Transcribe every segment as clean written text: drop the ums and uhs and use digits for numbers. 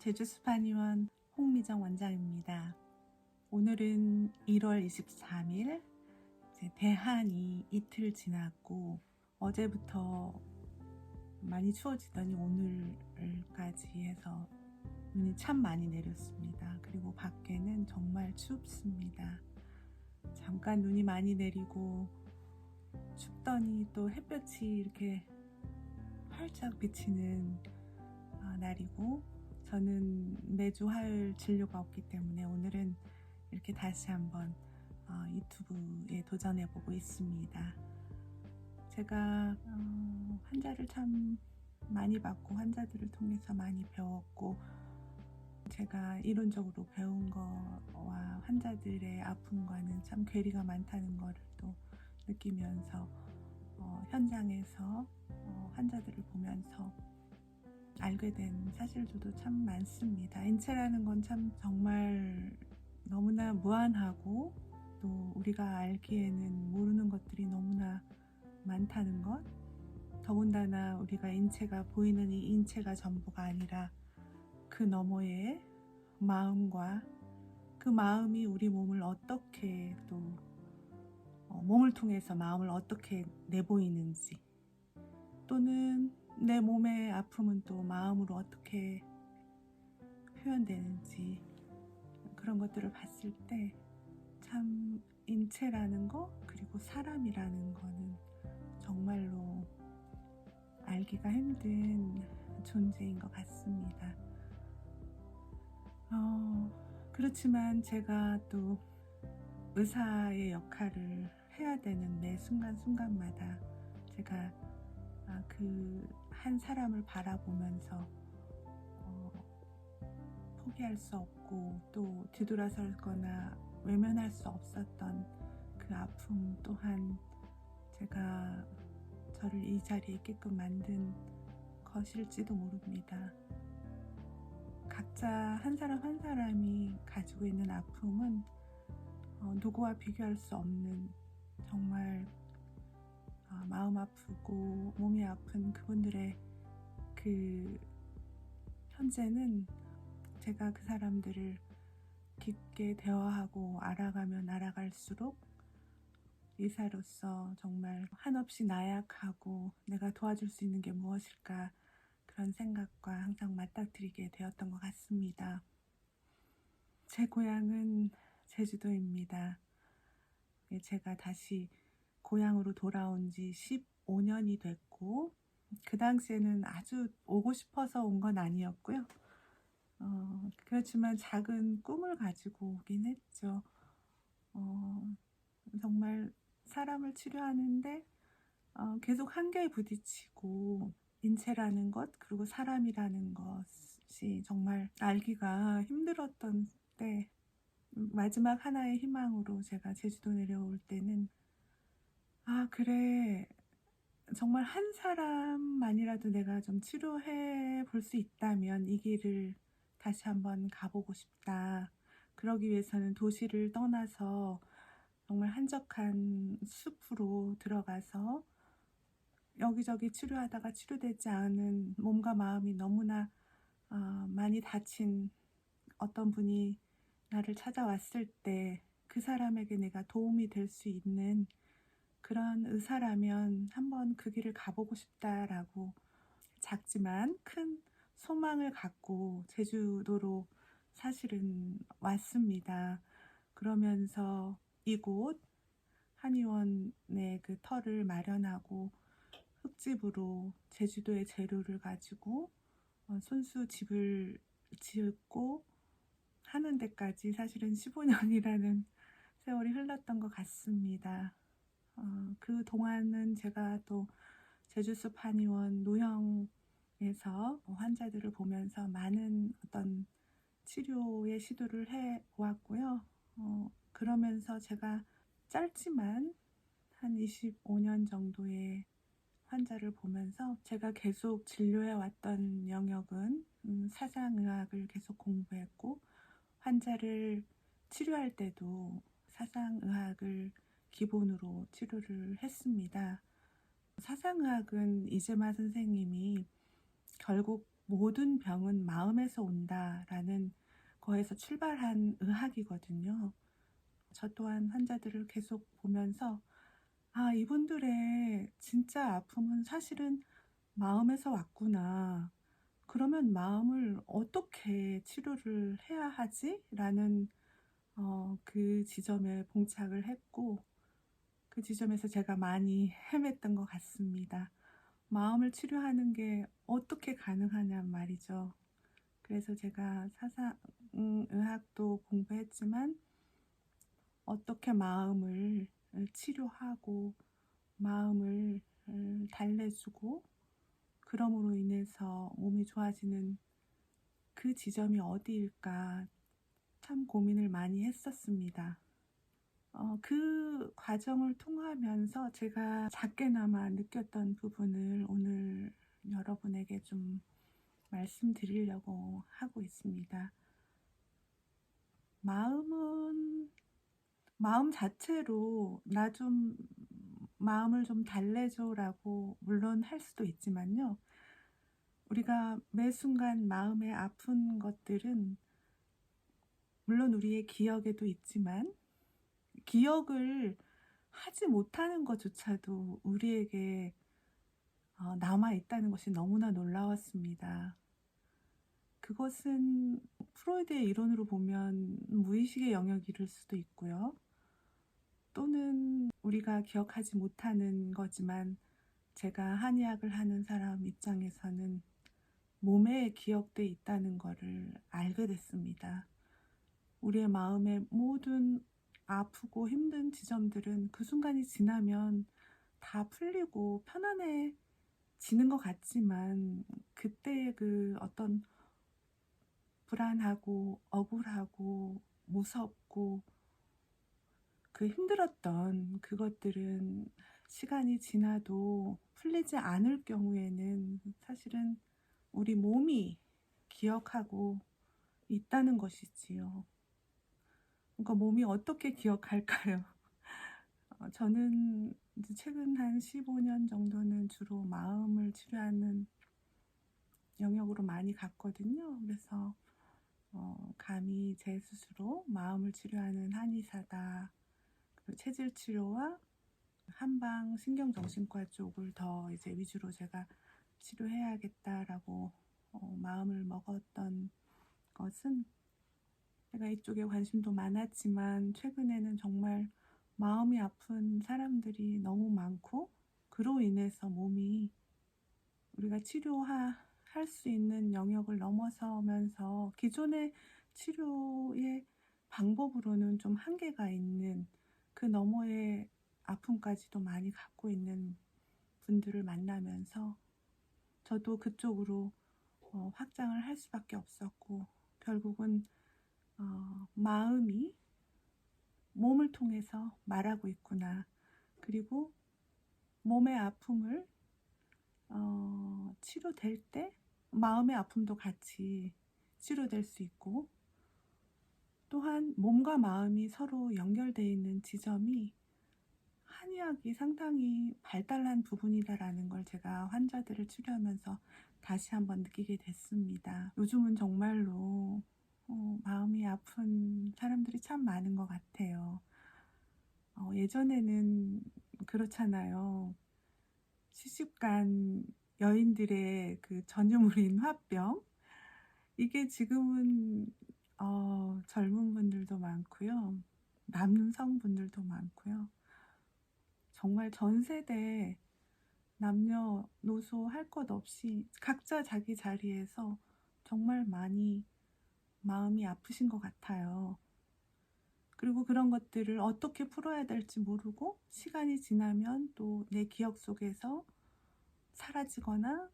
제주스파니원 홍미정 원장입니다. 오늘은 1월 23일, 대한이 이틀 지났고 어제부터 많이 추워지더니 오늘까지 해서 눈이 참 많이 내렸습니다. 그리고 밖에는 정말 춥습니다. 잠깐 눈이 많이 내리고 춥더니 또 햇볕이 이렇게 활짝 비치는 날이고, 저는 매주 화요일 진료가 없기 때문에 오늘은 이렇게 다시 한번 유튜브에 도전해보고 있습니다. 제가 환자를 참 많이 받고 환자들을 통해서 많이 배웠고, 제가 이론적으로 배운 거와 환자들의 아픔과는 참 괴리가 많다는 거를 또 느끼면서 현장에서 환자들을 보면서 알게 된 사실들도 참 많습니다. 인체라는 건 참 정말 너무나 무한하고, 또 우리가 알기에는 모르는 것들이 너무나 많다는 것, 더군다나 우리가 인체가 보이는 이 인체가 전부가 아니라 그 너머의 마음과 그 마음이 우리 몸을 어떻게 또 몸을 통해서 마음을 어떻게 내보이는지, 또는 내 몸의 아픔은 또 마음으로 어떻게 표현되는지, 그런 것들을 봤을 때 참 인체라는 거, 그리고 사람이라는 거는 정말로 알기가 힘든 존재인 것 같습니다. 그렇지만 제가 또 의사의 역할을 해야 되는 매 순간순간마다 제가 그 한 사람을 바라보면서 포기할 수 없고, 또 뒤돌아설거나 외면할 수 없었던 그 아픔 또한 제가 저를 이 자리에 있게끔 만든 것일지도 모릅니다. 각자 한 사람 한 사람이 가지고 있는 아픔은 누구와 비교할 수 없는, 정말 마음 아프고 몸이 아픈 그분들의 그 현재는 제가 그 사람들을 깊게 대화하고 알아가면 알아갈수록 의사로서 정말 한없이 나약하고 내가 도와줄 수 있는 게 무엇일까, 그런 생각과 항상 맞닥뜨리게 되었던 것 같습니다. 제 고향은 제주도입니다. 제가 다시 고향으로 돌아온 지 15년이 됐고, 그 당시에는 아주 오고 싶어서 온 건 아니었고요. 그렇지만 작은 꿈을 가지고 오긴 했죠. 정말 사람을 치료하는데 계속 한계에 부딪히고, 인체라는 것, 그리고 사람이라는 것이 정말 알기가 힘들었던 때, 마지막 하나의 희망으로 제가 제주도 내려올 때는 그래, 정말 한 사람만이라도 내가 좀 치료해 볼 수 있다면 이 길을 다시 한번 가보고 싶다. 그러기 위해서는 도시를 떠나서 정말 한적한 숲으로 들어가서 여기저기 치료하다가 치료되지 않은 몸과 마음이 너무나 많이 다친 어떤 분이 나를 찾아왔을 때 그 사람에게 내가 도움이 될 수 있는 그런 의사라면 한번 그 길을 가보고 싶다라고 작지만 큰 소망을 갖고 제주도로 사실은 왔습니다. 그러면서 이곳 한의원의 그 터를 마련하고 흙집으로 제주도의 재료를 가지고 손수 집을 짓고 하는 데까지 사실은 15년이라는 세월이 흘렀던 것 같습니다. 그 동안은 제가 또 제주숲 한의원 노형에서 환자들을 보면서 많은 어떤 치료의 시도를 해왔고요. 그러면서 제가 짧지만 한 25년 정도의 환자를 보면서 제가 계속 진료해왔던 영역은 사상의학을 계속 공부했고, 환자를 치료할 때도 사상의학을 기본으로 치료를 했습니다. 사상의학은 이재마 선생님이 결국 모든 병은 마음에서 온다라는 거에서 출발한 의학이거든요. 저 또한 환자들을 계속 보면서 아, 이분들의 진짜 아픔은 사실은 마음에서 왔구나. 그러면 마음을 어떻게 치료를 해야 하지? 라는 그 지점에 봉착을 했고, 그 지점에서 제가 많이 헤맸던 것 같습니다. 마음을 치료하는 게 어떻게 가능하냔 말이죠. 그래서 제가 의학도 공부했지만 어떻게 마음을 치료하고 마음을 달래주고 그럼으로 인해서 몸이 좋아지는 그 지점이 어디일까 참 고민을 많이 했었습니다. 그 과정을 통하면서 제가 작게나마 느꼈던 부분을 오늘 여러분에게 좀 말씀드리려고 하고 있습니다. 마음은 마음 자체로 나 좀 마음을 좀 달래줘라고 물론 할 수도 있지만요. 우리가 매 순간 마음에 아픈 것들은 물론 우리의 기억에도 있지만 기억을 하지 못하는 것조차도 우리에게 남아 있다는 것이 너무나 놀라웠습니다. 그것은 프로이드의 이론으로 보면 무의식의 영역일 수도 있고요. 또는 우리가 기억하지 못하는 거지만 제가 한의학을 하는 사람 입장에서는 몸에 기억돼 있다는 것을 알게 됐습니다. 우리의 마음의 모든 아프고 힘든 지점들은 그 순간이 지나면 다 풀리고 편안해지는 것 같지만 그때의 그 어떤 불안하고 억울하고 무섭고 그 힘들었던 그것들은 시간이 지나도 풀리지 않을 경우에는 사실은 우리 몸이 기억하고 있다는 것이지요. 그러니까 몸이 어떻게 기억할까요? 저는 이제 최근 한 15년 정도는 주로 마음을 치료하는 영역으로 많이 갔거든요. 그래서 감히 제 스스로 마음을 치료하는 한의사다. 그리고 체질 치료와 한방 신경정신과 쪽을 더 이제 위주로 제가 치료해야겠다라고 마음을 먹었던 것은 제가 이쪽에 관심도 많았지만 최근에는 정말 마음이 아픈 사람들이 너무 많고 그로 인해서 몸이 우리가 치료할 수 있는 영역을 넘어서면서 기존의 치료의 방법으로는 좀 한계가 있는 그 너머의 아픔까지도 많이 갖고 있는 분들을 만나면서 저도 그쪽으로 확장을 할 수밖에 없었고 결국은 마음이 몸을 통해서 말하고 있구나. 그리고 몸의 아픔을 치료될 때 마음의 아픔도 같이 치료될 수 있고 또한 몸과 마음이 서로 연결되어 있는 지점이 한의학이 상당히 발달한 부분이다라는 걸 제가 환자들을 치료하면서 다시 한번 느끼게 됐습니다. 요즘은 정말로 마음이 아픈 사람들이 참 많은 것 같아요. 예전에는 그렇잖아요. 시집간 여인들의 그 전유물인 화병. 이게 지금은 젊은 분들도 많고요. 남성분들도 많고요. 정말 전 세대 남녀노소 할 것 없이 각자 자기 자리에서 정말 많이 마음이 아프신 것 같아요. 그리고 그런 것들을 어떻게 풀어야 될지 모르고 시간이 지나면 또 내 기억 속에서 사라지거나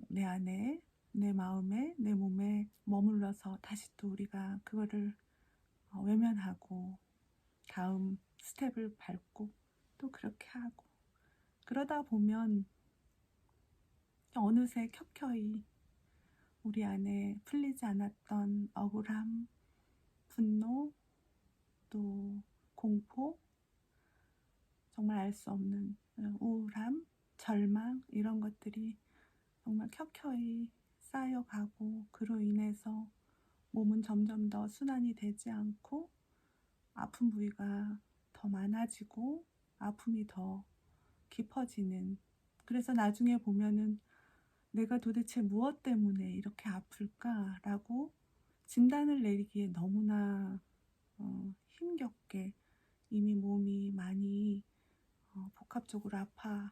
내 안에, 내 마음에, 내 몸에 머물러서 다시 또 우리가 그거를 외면하고 다음 스텝을 밟고 또 그렇게 하고 그러다 보면 어느새 켜켜이 우리 안에 풀리지 않았던 억울함, 분노, 또 공포, 정말 알 수 없는 우울함, 절망 이런 것들이 정말 켜켜이 쌓여가고 그로 인해서 몸은 점점 더 순환이 되지 않고 아픈 부위가 더 많아지고 아픔이 더 깊어지는, 그래서 나중에 보면은 '내가 도대체 무엇 때문에 이렇게 아플까?'라고 진단을 내리기에 너무나 힘겹게 이미 몸이 많이 복합적으로 아파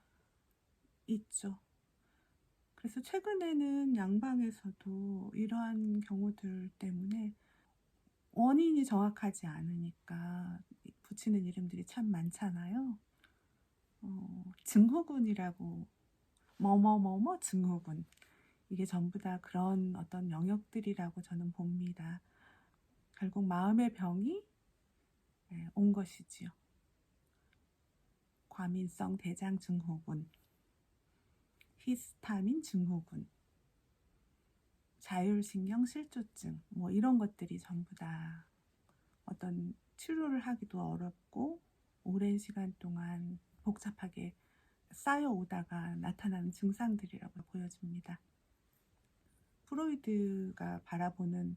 있죠. 그래서 최근에는 양방에서도 이러한 경우들 때문에 원인이 정확하지 않으니까 붙이는 이름들이 참 많잖아요. 증후군이라고, 뭐뭐뭐뭐 증후군. 이게 전부 다 그런 어떤 영역들이라고 저는 봅니다. 결국 마음의 병이 온 것이지요. 과민성 대장 증후군, 히스타민 증후군, 자율신경 실조증, 뭐 이런 것들이 전부 다 어떤 치료를 하기도 어렵고 오랜 시간 동안 복잡하게 쌓여오다가 나타나는 증상들이라고 보여집니다. 프로이드가 바라보는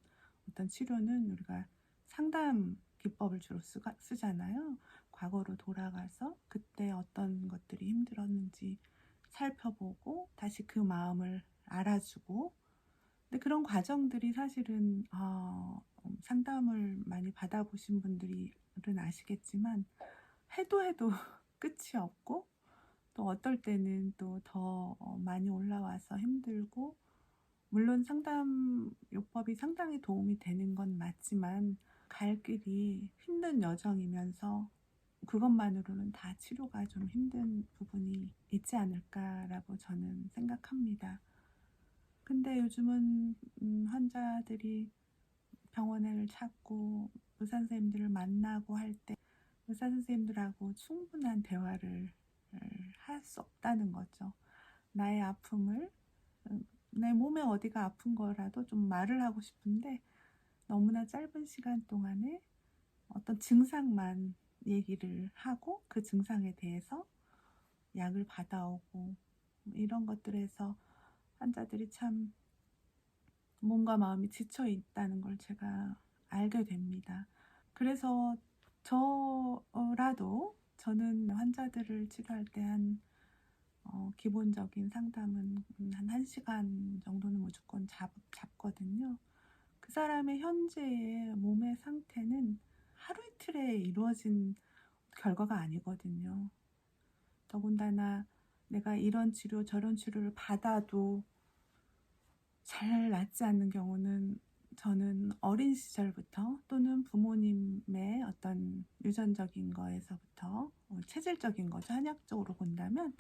어떤 치료는 우리가 상담 기법을 주로 쓰잖아요. 과거로 돌아가서 그때 어떤 것들이 힘들었는지 살펴보고 다시 그 마음을 알아주고, 근데 그런 과정들이 사실은 상담을 많이 받아보신 분들은 아시겠지만 해도 끝이 없고, 또 어떨 때는 또 더 많이 올라와서 힘들고, 물론 상담 요법이 상당히 도움이 되는 건 맞지만 갈 길이 힘든 여정이면서 그것만으로는 다 치료가 좀 힘든 부분이 있지 않을까라고 저는 생각합니다. 근데 요즘은 환자들이 병원을 찾고 의사 선생님들을 만나고 할 때 의사 선생님들하고 충분한 대화를 할 수 없다는 거죠. 나의 아픔을, 내 몸에 어디가 아픈 거라도 좀 말을 하고 싶은데 너무나 짧은 시간 동안에 어떤 증상만 얘기를 하고 그 증상에 대해서 약을 받아오고, 이런 것들에서 환자들이 참 몸과 마음이 지쳐 있다는 걸 제가 알게 됩니다. 그래서 저는 환자들을 치료할 때 기본적인 상담은 한 1시간 정도는 무조건 잡거든요. 그 사람의 현재의 몸의 상태는 하루 이틀에 이루어진 결과가 아니거든요. 더군다나 내가 이런 치료 저런 치료를 받아도 잘 낫지 않는 경우는 저는 어린 시절부터 또는 부모님의 어떤 유전적인 거에서부터, 체질적인 거죠. 한약적으로 본다면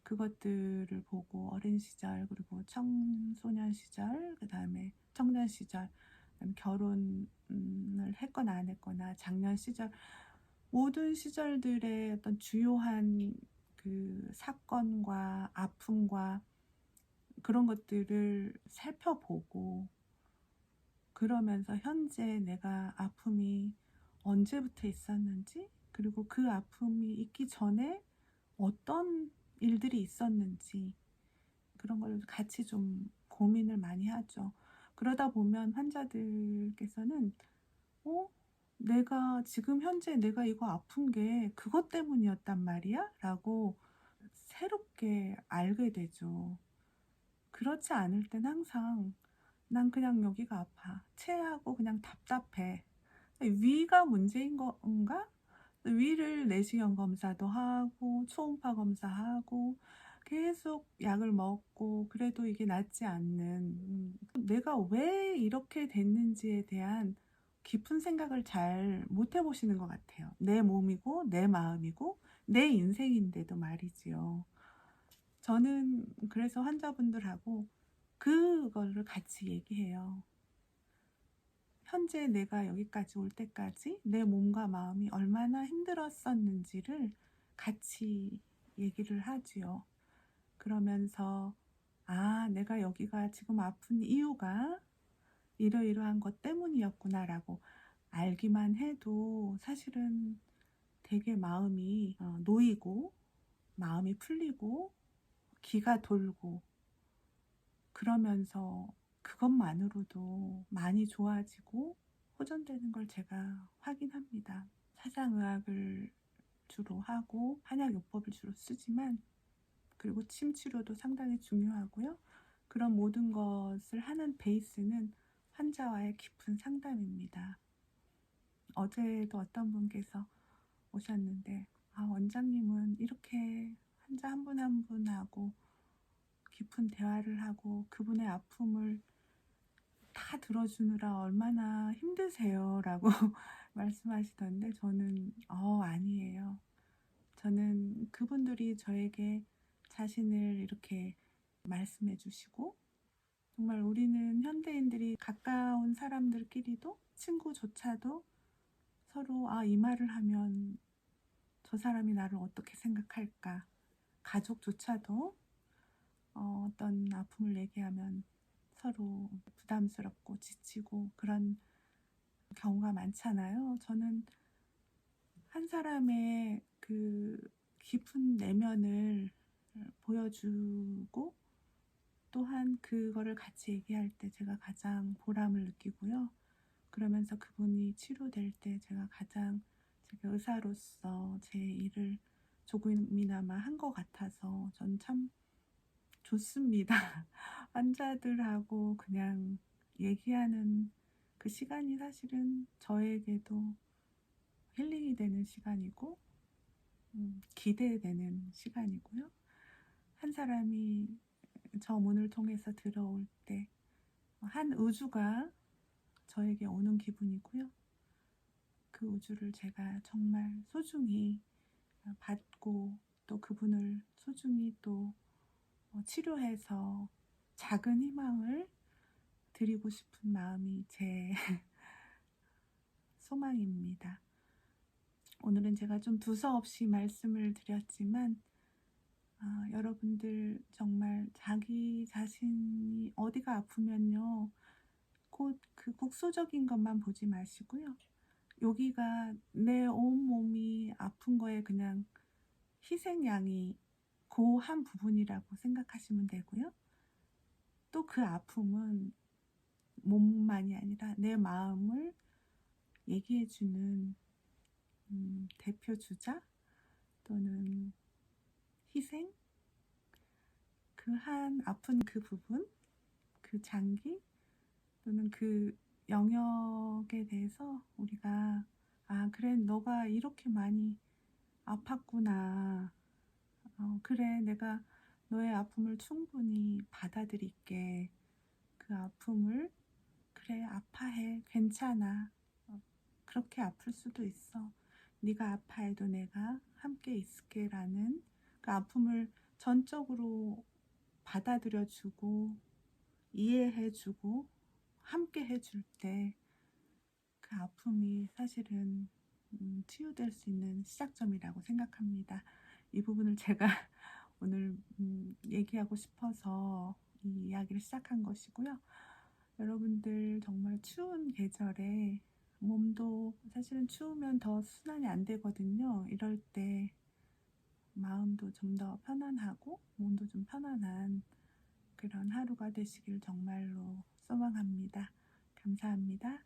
그것들을 보고 어린 시절, 그리고 청소년 시절, 그 다음에 청년 시절, 그다음에 결혼을 했거나 안 했거나 장년 시절, 모든 시절들의 어떤 주요한 그 사건과 아픔과 그런 것들을 살펴보고, 그러면서 현재 내가 아픔이 언제부터 있었는지, 그리고 그 아픔이 있기 전에 어떤 일들이 있었는지, 그런 걸 같이 좀 고민을 많이 하죠. 그러다 보면 환자들께서는 내가 지금 현재 내가 이거 아픈 게 그것 때문이었단 말이야? 라고 새롭게 알게 되죠. 그렇지 않을 땐 항상 난 그냥 여기가 아파, 체하고 그냥 답답해, 위가 문제인 건가? 위를 내시경 검사도 하고 초음파 검사하고 계속 약을 먹고 그래도 이게 낫지 않는, 내가 왜 이렇게 됐는지에 대한 깊은 생각을 잘 못 해보시는 것 같아요. 내 몸이고 내 마음이고 내 인생인데도 말이지요. 저는 그래서 환자분들하고 그거를 같이 얘기해요. 현재 내가 여기까지 올 때까지 내 몸과 마음이 얼마나 힘들었었는지를 같이 얘기를 하지요. 그러면서 내가 여기가 지금 아픈 이유가 이러이러한 것 때문이었구나라고 알기만 해도 사실은 되게 마음이 놓이고 마음이 풀리고 기가 돌고, 그러면서 그것만으로도 많이 좋아지고 호전되는 걸 제가 확인합니다. 사상의학을 주로 하고 한약요법을 주로 쓰지만, 그리고 침 치료도 상당히 중요하고요. 그런 모든 것을 하는 베이스는 환자와의 깊은 상담입니다. 어제도 어떤 분께서 오셨는데, 원장님은 이렇게 환자 한 분 한 분하고 깊은 대화를 하고 그분의 아픔을 다 들어주느라 얼마나 힘드세요? 라고 말씀하시던데, 저는 아니에요. 저는 그분들이 저에게 자신을 이렇게 말씀해 주시고, 정말 우리는 현대인들이 가까운 사람들끼리도, 친구조차도 서로 이 말을 하면 저 사람이 나를 어떻게 생각할까, 가족조차도 어떤 아픔을 얘기하면 서로 부담스럽고 지치고 그런 경우가 많잖아요. 저는 한 사람의 그 깊은 내면을 보여주고, 또한 그거를 같이 얘기할 때 제가 가장 보람을 느끼고요. 그러면서 그분이 치료될 때 제가 가장, 제가 의사로서 제 일을 조금이나마 한 것 같아서 전 참 좋습니다. 환자들하고 그냥 얘기하는 그 시간이 사실은 저에게도 힐링이 되는 시간이고, 기대되는 시간이고요. 한 사람이 저 문을 통해서 들어올 때 한 우주가 저에게 오는 기분이고요. 그 우주를 제가 정말 소중히 받고, 또 그분을 소중히 또 치료해서 작은 희망을 드리고 싶은 마음이 제 소망입니다. 오늘은 제가 좀 두서없이 말씀을 드렸지만, 여러분들 정말 자기 자신이 어디가 아프면요, 곧 그 국소적인 것만 보지 마시고요. 여기가 내 온몸이 아픈 거에 그냥 희생양이 그 한 부분이라고 생각하시면 되고요. 또 그 아픔은 몸만이 아니라 내 마음을 얘기해주는 대표 주자 또는 희생, 그 한 아픈 그 부분, 그 장기 또는 그 영역에 대해서 우리가 그래, 너가 이렇게 많이 아팠구나. 그래, 내가 너의 아픔을 충분히 받아들일게. 그 아픔을, 그래, 아파해, 괜찮아. 그렇게 아플 수도 있어. 네가 아파해도 내가 함께 있을게 라는 그 아픔을 전적으로 받아들여주고 이해해주고 함께 해줄 때, 그 아픔이 사실은 치유될 수 있는 시작점이라고 생각합니다. 이 부분을 제가 오늘 얘기하고 싶어서 이 이야기를 시작한 것이고요. 여러분들 정말 추운 계절에 몸도 사실은 추우면 더 순환이 안 되거든요. 이럴 때 마음도 좀 더 편안하고 몸도 좀 편안한 그런 하루가 되시길 정말로 소망합니다. 감사합니다.